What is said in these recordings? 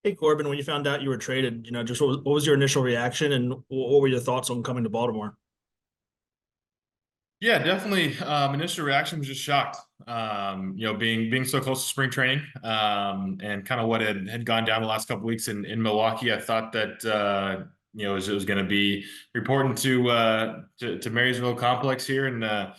Hey Corbin, when you found out you were traded, just what was your initial reaction and what were your thoughts on coming to Baltimore? Yeah, definitely. Initial reaction was just shocked. Being so close to spring training, and kind of what had gone down the last couple weeks in Milwaukee. I thought that it was going to be reporting to Marysville Complex here in a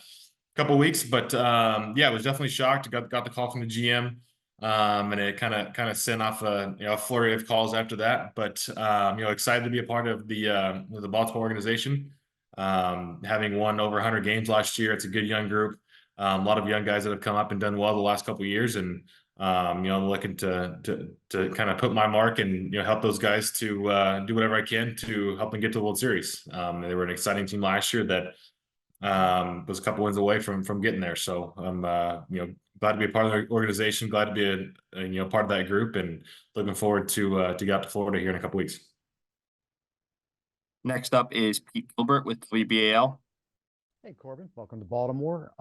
couple weeks, but yeah, I was definitely shocked. Got the call from the GM, and it kind of sent off a flurry of calls after that. But excited to be a part of the Baltimore organization. Having won over 100 games last year, it's a good young group. A lot of young guys that have come up and done well the last couple of years, and I'm looking to kind of put my mark and help those guys to do whatever I can to help them get to the World Series. They were an exciting team last year that was a couple wins away from getting there. So I'm glad to be a part of the organization, glad to be a part of that group, and looking forward to get out to Florida here in a couple weeks. Next up is Pete Gilbert with WBAL. Hey, Corbin, welcome to Baltimore.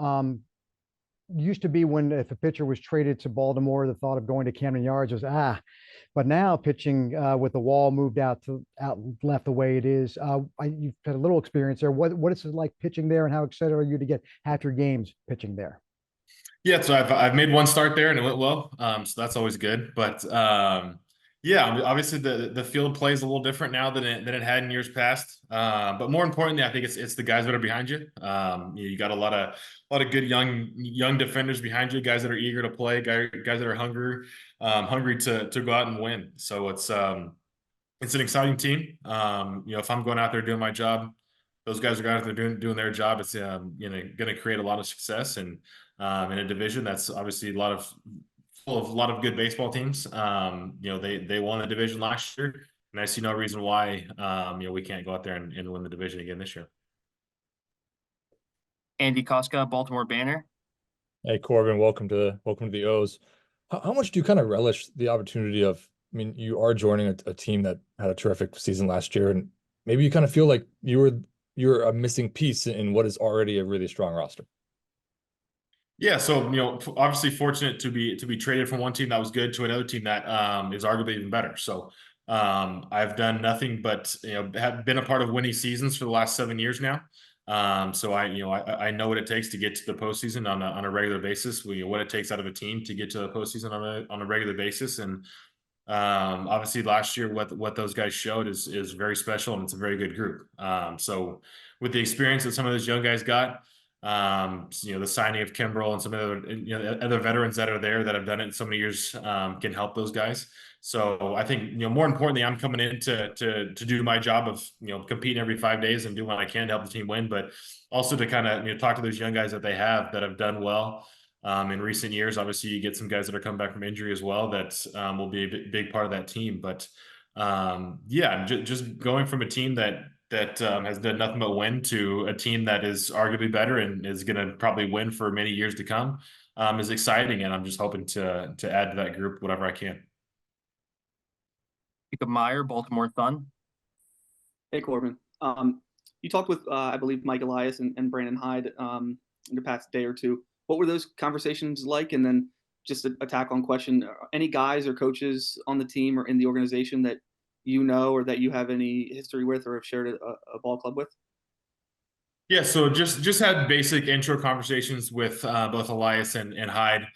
Used to be when if a pitcher was traded to Baltimore, the thought of going to Camden Yards was but now pitching with the wall moved out left the way it is. You've had a little experience there. What is it like pitching there, and how excited are you to get half your games pitching there? Yeah, so I've made one start there and it went well, so that's always good. But yeah, obviously the field plays a little different now than it had in years past. But more importantly, I think it's the guys that are behind you. You got a lot of good young defenders behind you, guys that are eager to play, guys that are hungry to go out and win. So it's an exciting team. If I'm going out there doing my job, those guys are going out there doing their job. It's going to create a lot of success and in a division that's obviously full of a lot of good baseball teams. They won the division last year, and I see no reason why we can't go out there and win the division again this year. Andy Koska, Baltimore Banner. Hey Corbin, welcome to the O's. How much do you kind of relish the opportunity of? I mean, you are joining a team that had a terrific season last year, and maybe you kind of feel like you're a missing piece in what is already a really strong roster. Yeah, so obviously fortunate to be traded from one team that was good to another team that is arguably even better. So I've done nothing but have been a part of winning seasons for the last 7 years now. So I know what it takes to get to the postseason on a regular basis. What it takes out of a team to get to the postseason on a regular basis, and obviously last year what those guys showed is very special, and it's a very good group. So with the experience that some of those young guys got. The signing of Kimbrel and some other veterans that are there that have done it in so many years can help those guys. So I think more importantly, I'm coming in to do my job of competing every 5 days and do what I can to help the team win, but also to kind of talk to those young guys that have done well in recent years. Obviously, you get some guys that are coming back from injury as well that will be a big part of that team. But yeah, just going from a team that has done nothing but win to a team that is arguably better and is going to probably win for many years to come is exciting, and I'm just hoping to add to that group whatever I can. Jacob Meyer, Baltimore Sun. Hey Corbin, you talked with I believe Mike Elias and Brandon Hyde in the past day or two. What were those conversations like? And then just a tack on question: any guys or coaches on the team or in the organization that or that you have any history with or have shared a ball club with? Yeah, so just had basic intro conversations with both Elias and Hyde.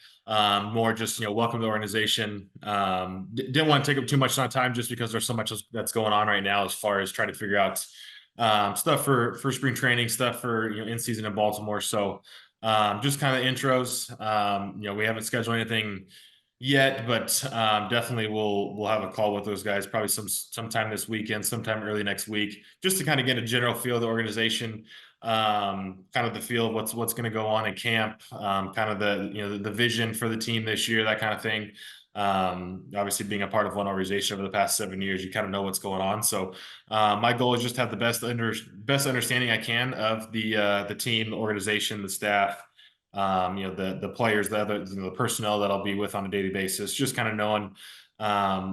More just welcome to the organization. Didn't want to take up too much time just because there's so much that's going on right now as far as trying to figure out stuff for spring training, stuff for in season in Baltimore. So just kind of intros. We haven't scheduled anything yet, but definitely we'll have a call with those guys probably sometime this weekend, sometime early next week, just to kind of get a general feel of the organization, kind of the feel of what's going to go on in camp, kind of the vision for the team this year, that kind of thing. Obviously being a part of one organization over the past 7 years, you kind of know what's going on. So my goal is just to have the best understanding I can of the team, the organization, the staff, the players, the personnel that I'll be with on a daily basis, just kind of knowing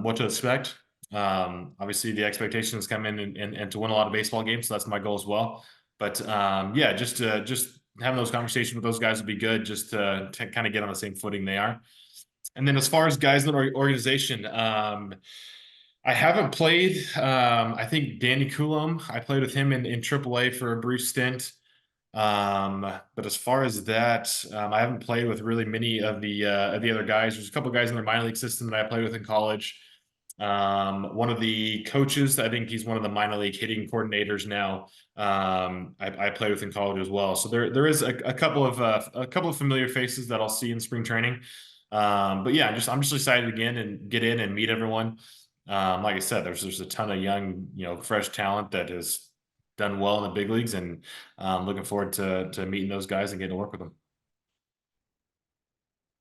what to expect. Obviously the expectations come in and to win a lot of baseball games. So that's my goal as well. But yeah, just having those conversations with those guys would be good, just to kind of get on the same footing they are. And then as far as guys in the organization, I haven't played. I think Danny Coulomb, I played with him in AAA for a brief stint. But as far as that, I haven't played with really many of the other guys. There's a couple guys in their minor league system that I played with in college. One of the coaches, I think he's one of the minor league hitting coordinators now. I played with in college as well. So there is a couple of familiar faces that I'll see in spring training. But yeah, I'm just excited again and get in and meet everyone. Like I said, there's a ton of young, fresh talent that has done well in the big leagues, and looking forward to meeting those guys and getting to work with them.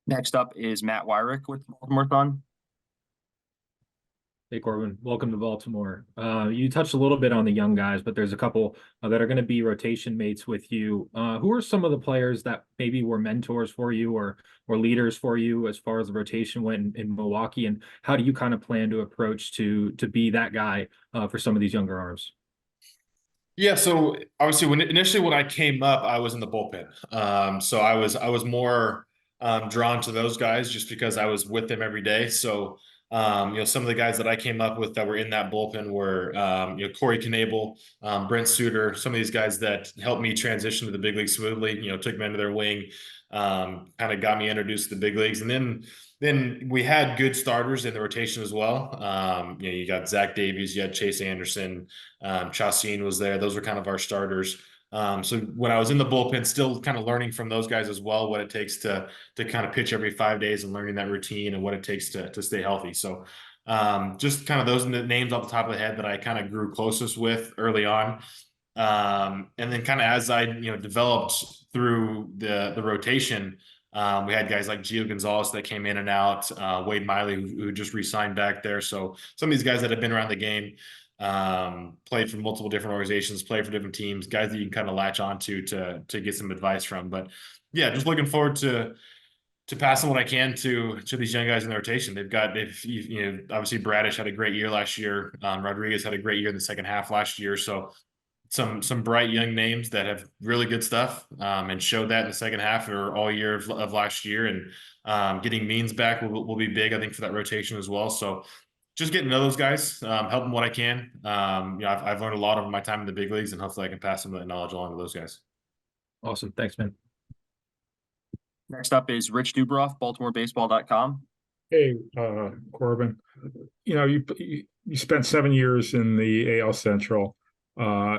Next up is Matt Wyrick with Baltimore Sun. Hey Corbin, welcome to Baltimore. You touched a little bit on the young guys, but there's a couple that are going to be rotation mates with you. Who are some of the players that maybe were mentors for you or leaders for you as far as the rotation went in Milwaukee, and how do you kind of plan to approach to be that guy for some of these younger arms? Yeah, so obviously when I came up, I was in the bullpen. So I was more drawn to those guys just because I was with them every day. So some of the guys that I came up with that were in that bullpen were Corey Knable, Brent Suter, some of these guys that helped me transition to the big league smoothly, took me under their wing, kind of got me introduced to the big leagues. And then we had good starters in the rotation as well. You got Zach Davies, you had Chase Anderson, Chassin was there. Those were kind of our starters. So when I was in the bullpen, still kind of learning from those guys as well, what it takes to kind of pitch every 5 days and learning that routine and what it takes to stay healthy. So just kind of those names off the top of the head that I kind of grew closest with early on. And then kind of as I developed through the rotation, we had guys like Gio Gonzalez that came in and out, Wade Miley who just re-signed back there. So some of these guys that have been around the game, played for multiple different organizations, played for different teams, guys that you can kind of latch onto to get some advice from. But yeah, just looking forward to passing what I can to these young guys in the rotation. They've obviously Bradish had a great year last year. Rodriguez had a great year in the second half last year. So some bright young names that have really good stuff, and showed that in the second half or all year of last year. And getting Means back will be big, I think, for that rotation as well. So just getting to know those guys, help them what I can. I've learned a lot over my time in the big leagues, and hopefully I can pass some of that knowledge along to those guys. Awesome. Thanks, man. Next up is Rich Dubroff, BaltimoreBaseball.com. Hey, Corbin, you spent 7 years in the AL Central.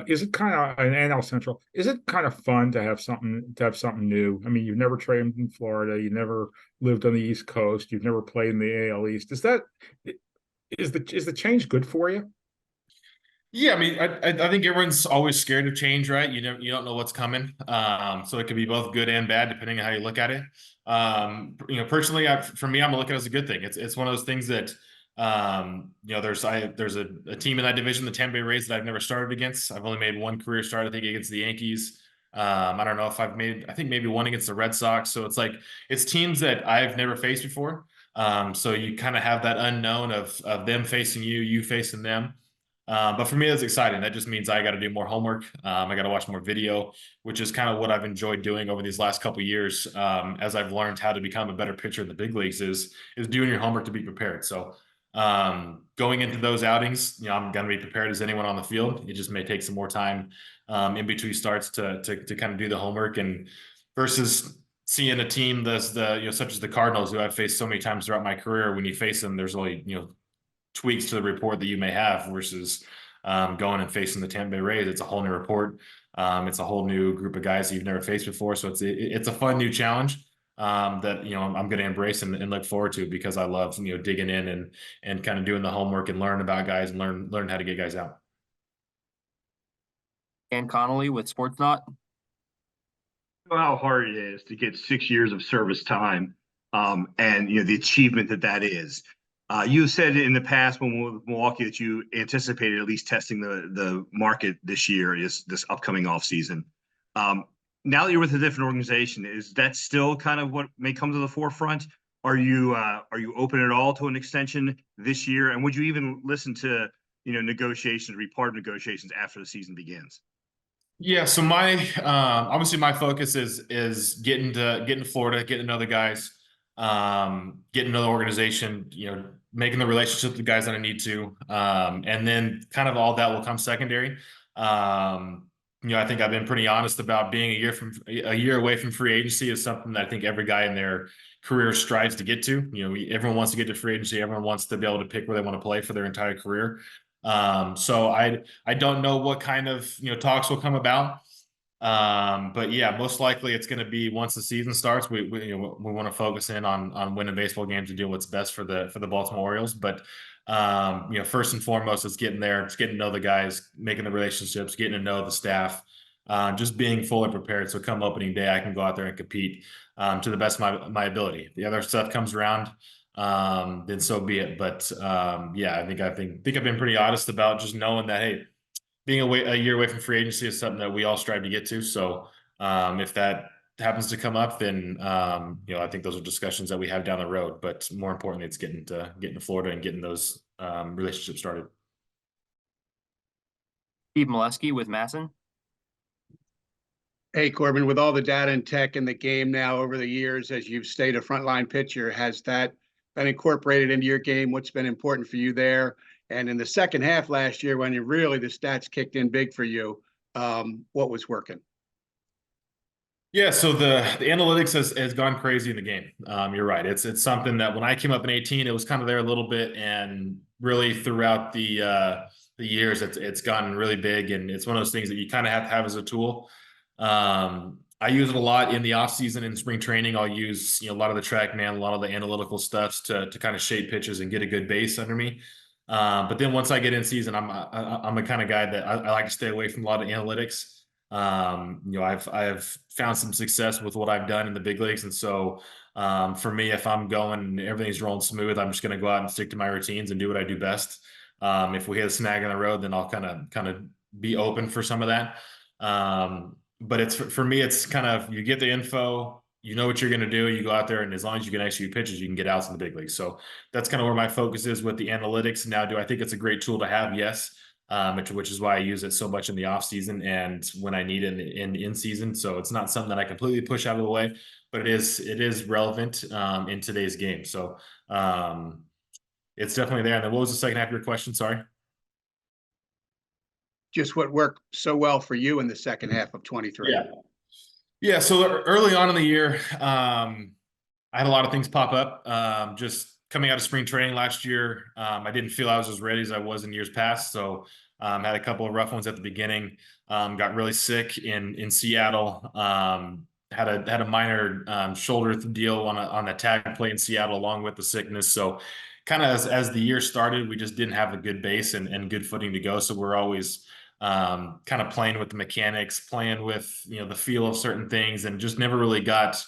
Is it kind of an NL Central? Is it kind of fun to have something new? I mean, you've never trained in Florida, you never lived on the East Coast, you've never played in the AL East. Is the change good for you? Yeah, I mean, I think everyone's always scared of change, right? You don't know what's coming. So it could be both good and bad depending on how you look at it. Personally, for me, I'm gonna look at it as a good thing. It's one of those things that there's a team in that division, the Tampa Bay Rays, that I've never started against. I've only made one career start, I think, against the Yankees. I don't know if I think maybe one against the Red Sox. So it's teams that I've never faced before. So you kind of have that unknown of them facing you facing them. But for me, that's exciting. That just means I got to do more homework. I got to watch more video, which is kind of what I've enjoyed doing over these last couple of years. As I've learned how to become a better pitcher in the big leagues is doing your homework to be prepared. So going into those outings, I'm going to be prepared as anyone on the field. It just may take some more time in between starts to kind of do the homework, and versus seeing a team that's such as the Cardinals, who I've faced so many times throughout my career. When you face them, there's only tweaks to the report that you may have versus going and facing the Tampa Bay Rays. It's a whole new report. It's a whole new group of guys that you've never faced before. So it's a fun new challenge that I'm going to embrace and look forward to, because I love digging in and kind of doing the homework and learn about guys and learn how to get guys out. Dan Connolly with Sportsnaut. How hard it is to get 6 years of service time, and the achievement that is. You said in the past when we were with Milwaukee that you anticipated at least testing the market this year, this upcoming off season. Now that you're with a different organization, is that still kind of what may come to the forefront? Are you open at all to an extension this year? And would you even listen to negotiations, be part of negotiations after the season begins? Yeah, so obviously my focus is getting to Florida, getting to know the guys, getting to know the organization, making the relationship with the guys that I need to. And then kind of all that will come secondary. I think I've been pretty honest about being a year away from free agency is something that I think every guy in their career strives to get to. Everyone wants to get to free agency. Everyone wants to be able to pick where they want to play for their entire career. So I don't know what kind of talks will come about. But yeah, most likely it's going to be once the season starts. We want to focus in on winning baseball games and do what's best for the Baltimore Orioles. But first and foremost, it's getting there. It's getting to know the guys, making the relationships, getting to know the staff, just being fully prepared. So come opening day, I can go out there and compete to the best of my ability. The other stuff comes around, then so be it. But yeah, I think I've been pretty honest about just knowing that, hey, being a year away from free agency is something that we all strive to get to. So if that happens to come up, then I think those are discussions that we have down the road. But more importantly, it's getting to Florida and getting those relationships started. Steve Molesky with MASN. Hey, Corbin, with all the data and tech in the game now over the years, as you've stayed a frontline pitcher, has that been incorporated into your game? What's been important for you there? And in the second half last year, when the stats kicked in big for you, what was working? Yeah, so the analytics has gone crazy in the game. You're right. It's something that when I came up in 18, it was kind of there a little bit, and really throughout the years, it's gotten really big, and it's one of those things that you kind of have to have as a tool. I use it a lot in the off season in spring training. I'll use a lot of the TrackMan, a lot of the analytical stuff to kind of shape pitches and get a good base under me. But then once I get in season, I'm a kind of guy that I like to stay away from a lot of analytics. I've found some success with what I've done in the big leagues, and so for me, if I'm going and everything's rolling smooth, I'm just going to go out and stick to my routines and do what I do best. If we hit a snag on the road, then I'll kind of be open for some of that. But it's for me, it's kind of you get the info. You know what you're going to do. You go out there, and as long as you can execute pitches, you can get outs in the big leagues. So that's kind of where my focus is with the analytics. Now, do I think it's a great tool to have? Yes, which is why I use it so much in the off season and when I need it in season. So it's not something that I completely push out of the way, but it is relevant in today's game. So it's definitely there. And then what was the second half of your question? Sorry. Just what worked so well for you in the second half of 23. Yeah. So early on in the year, I had a lot of things pop up. Just coming out of spring training last year, I didn't feel I was as ready as I was in years past. So had a couple of rough ones at the beginning. Got really sick in Seattle. Had a minor shoulder deal on a tag play in Seattle along with the sickness. So kind of as the year started, we just didn't have a good base and good footing to go. So we're always kind of playing with the mechanics, playing with the feel of certain things, and just never really got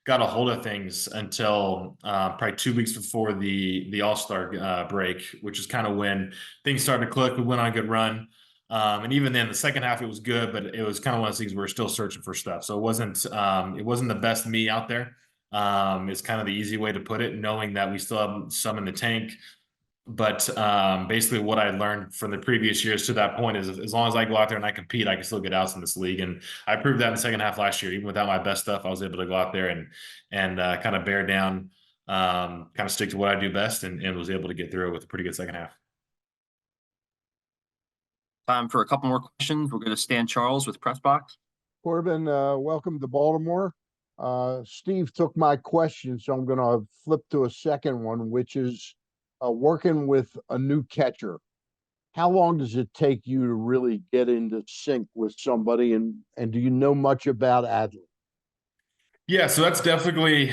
a hold of things until probably 2 weeks before the All-Star break, which is kind of when things started to click. We went on a good run, and even then, the second half it was good, but it was kind of one of those things where we're still searching for stuff. So it wasn't the best me out there. It's kind of the easy way to put it, knowing that we still have some in the tank. But basically what I learned from the previous years to that point is as long as I go out there and I compete, I can still get outs in this league. And I proved that in the second half last year. Even without my best stuff, I was able to go out there and kind of bear down, kind of stick to what I do best, and was able to get through it with a pretty good second half. Time for a couple more questions. We'll go to Stan Charles with Press Box. Corbin, welcome to Baltimore. Steve took my question, so I'm going to flip to a second one, which is working with a new catcher. How long does it take you to really get into sync with somebody, and do you know much about Adler? Yeah, so that's definitely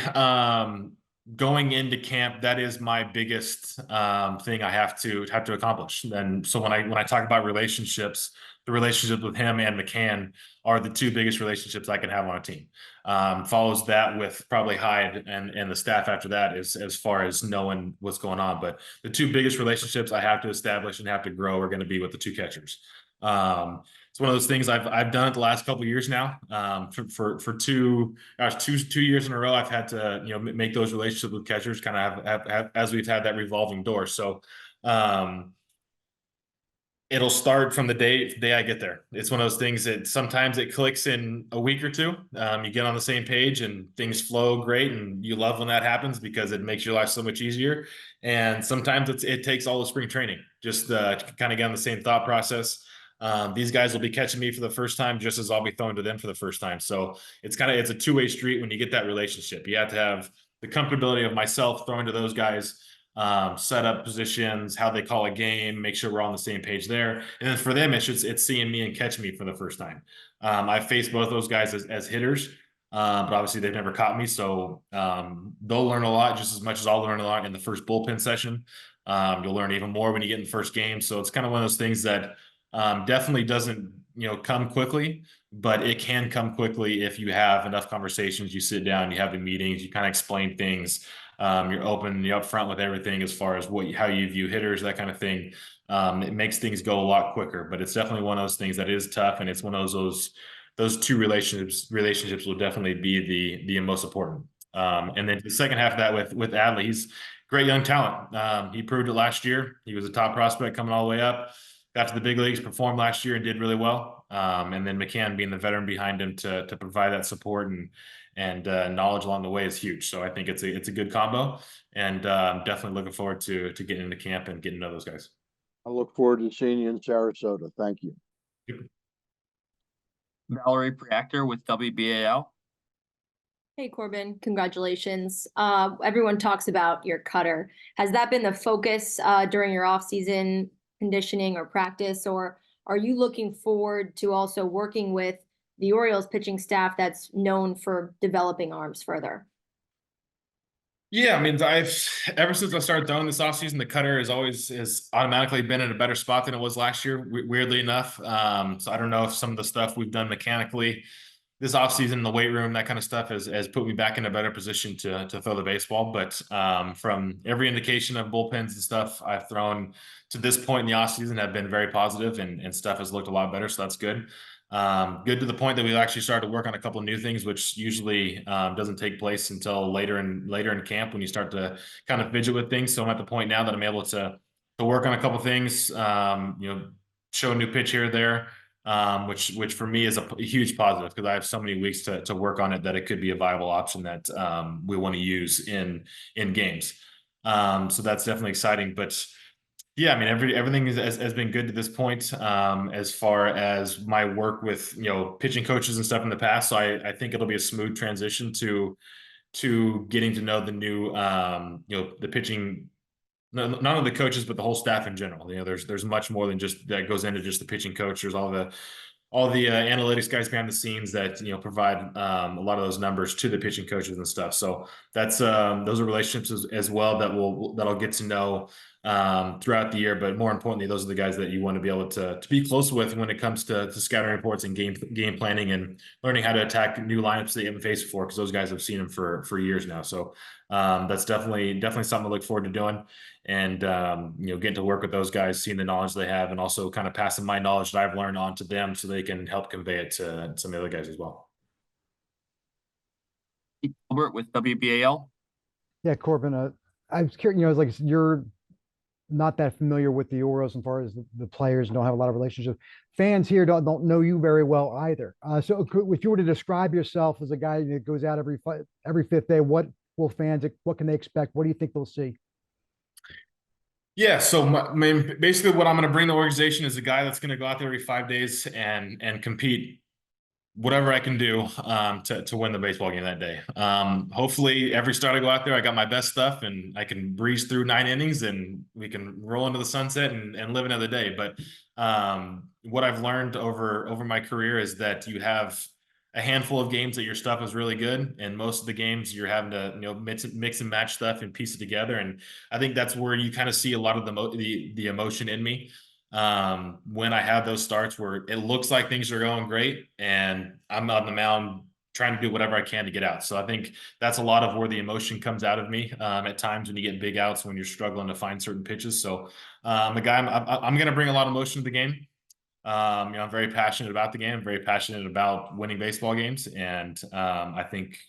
going into camp. That is my biggest thing I have to accomplish. And so when I talk about relationships, the relationship with him and McCann are the two biggest relationships I can have on a team. Follows that with probably Hyde and the staff after that as far as knowing what's going on. But the two biggest relationships I have to establish and have to grow are going to be with the two catchers. It's one of those things I've done it the last couple of years now. For 2 years in a row, I've had to make those relationships with catchers kind of have as we've had that revolving door. So It'll start from the day I get there. It's one of those things that sometimes it clicks in a week or two. You get on the same page and things flow great, and you love when that happens because it makes your life so much easier. And sometimes it takes all the spring training just to kind of get on the same thought process. These guys will be catching me for the first time just as I'll be throwing to them for the first time. So it's a two-way street when you get that relationship. You have to have the comfortability of myself throwing to those guys, set up positions, how they call a game, make sure we're on the same page there. And then for them, it's seeing me and catching me for the first time. I've faced both those guys as hitters, but obviously they've never caught me. So they'll learn a lot just as much as I'll learn a lot in the first bullpen session. You'll learn even more when you get in the first game. So it's kind of one of those things that definitely doesn't, come quickly, but it can come quickly if you have enough conversations, you sit down, you have the meetings, you kind of explain things. You're open, you're upfront with everything as far as how you view hitters, that kind of thing. It makes things go a lot quicker, but it's definitely one of those things that is tough, and it's one of those two relationships will definitely be the most important. And then the second half of that with Adley, he's great young talent. He proved it last year. He was a top prospect coming all the way up. Got to the big leagues, performed last year and did really well. And then McCann being the veteran behind him to provide that support and knowledge along the way is huge. So I think it's a good combo, and I'm definitely looking forward to getting into camp and getting to know those guys. I look forward to seeing you in Sarasota. Thank you. Valerie Preactor with WBAL. Hey, Corbin, congratulations. Everyone talks about your cutter. Has that been the focus during your off-season conditioning or practice, or are you looking forward to also working with the Orioles pitching staff that's known for developing arms further? Yeah, I mean, ever since I started throwing this offseason, the cutter has automatically been in a better spot than it was last year, weirdly enough. So I don't know if some of the stuff we've done mechanically this offseason in the weight room, that kind of stuff has put me back in a better position to throw the baseball. But from every indication of bullpens and stuff I've thrown to this point in the offseason have been very positive, and stuff has looked a lot better. So that's good. Good to the point that we've actually started to work on a couple of new things, which usually doesn't take place until later in camp when you start to kind of fidget with things. So I'm at the point now that I'm able to work on a couple of things, show a new pitch here or there. Which for me is a huge positive because I have so many weeks to work on it that it could be a viable option that we want to use in games. So that's definitely exciting. But yeah, I mean, everything has been good to this point as far as my work with pitching coaches and stuff in the past. So I think it'll be a smooth transition to getting to know the new the pitching. Not only the coaches, but the whole staff in general. There's much more than just that goes into just the pitching coach. There's all the analytics guys behind the scenes that provide a lot of those numbers to the pitching coaches and stuff. So that's those are relationships as well that I'll get to know throughout the year. But more importantly, those are the guys that you want to be able to be close with when it comes to scouting reports and game planning and learning how to attack new lineups that you haven't faced before, because those guys have seen them for years now. So that's definitely something to look forward to doing. And getting to work with those guys, seeing the knowledge they have, and also kind of passing my knowledge that I've learned on to them so they can help convey it to some of the other guys as well. Albert with WBAL. Yeah, Corbin, I was curious, like you're not that familiar with the Orioles as far as the players, don't have a lot of relationships. Fans here don't know you very well either. So if you were to describe yourself as a guy that goes out every fifth day, what can they expect? What do you think they'll see? Yeah, so basically what I'm going to bring the organization is a guy that's going to go out there every 5 days and compete whatever I can do to win the baseball game that day. Hopefully every start I go out there, I got my best stuff and I can breeze through 9 innings and we can roll into the sunset and live another day. But what I've learned over my career is that you have a handful of games that your stuff is really good, and most of the games you're having to mix and match stuff and piece it together. And I think that's where you kind of see a lot of the emotion in me when I have those starts where it looks like things are going great and I'm on the mound trying to do whatever I can to get out. So I think that's a lot of where the emotion comes out of me at times when you get big outs, when you're struggling to find certain pitches. So I'm going to bring a lot of emotion to the game. I'm very passionate about the game, very passionate about winning baseball games. And I think,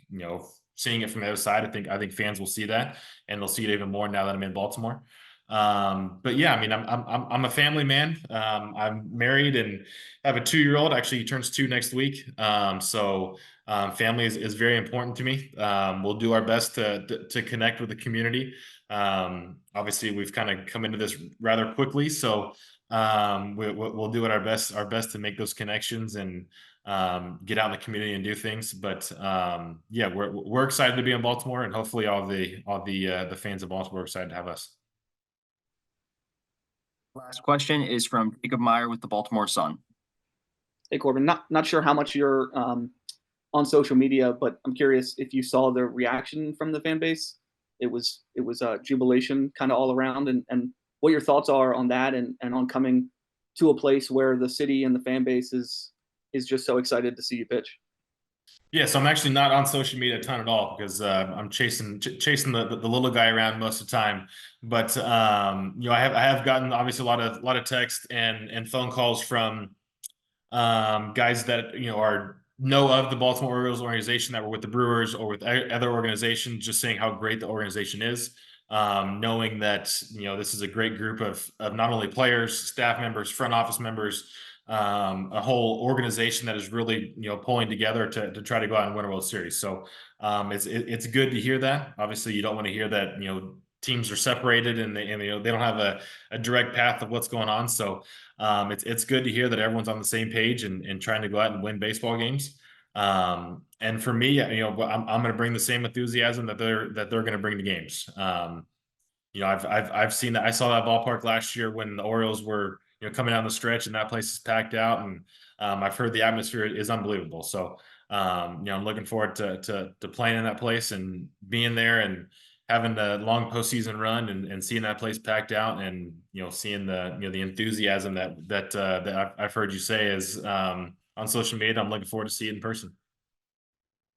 seeing it from the other side, I think fans will see that, and they'll see it even more now that I'm in Baltimore. But yeah, I mean, I'm a family man. I'm married and have a 2-year-old. Actually, he turns 2 next week. Family is very important to me. We'll do our best to connect with the community. Obviously, we've kind of come into this rather quickly, so we'll do our best to make those connections and get out in the community and do things. But yeah, we're excited to be in Baltimore, and hopefully all the fans of Baltimore are excited to have us. Last question is from Jacob Meyer with the Baltimore Sun. Hey, Corbin, not sure how much you're on social media, but I'm curious if you saw the reaction from the fan base. It was jubilation kind of all around, and what your thoughts are on that, and on coming to a place where the city and the fan base is just so excited to see you pitch. Yeah, so I'm actually not on social media a ton at all because I'm chasing the little guy around most of the time. But you know, I have gotten obviously a lot of text and phone calls from guys that know of the Baltimore Orioles organization, that were with the Brewers or with other organizations, just saying how great the organization is. Knowing that this is a great group of not only players, staff members, front office members, a whole organization that is really pulling together to try to go out and win a World Series. So it's good to hear that. Obviously, you don't want to hear that teams are separated and they don't have a direct path of what's going on. So it's good to hear that everyone's on the same page and trying to go out and win baseball games. And for me, I'm going to bring the same enthusiasm that they're going to bring to games. I've seen that. I saw that ballpark last year when the Orioles were coming down the stretch, and that place is packed out, and I've heard the atmosphere is unbelievable. So I'm looking forward to playing in that place and being there and having the long postseason run and seeing that place packed out, and seeing the enthusiasm that I've heard you say is on social media. I'm looking forward to see it in person.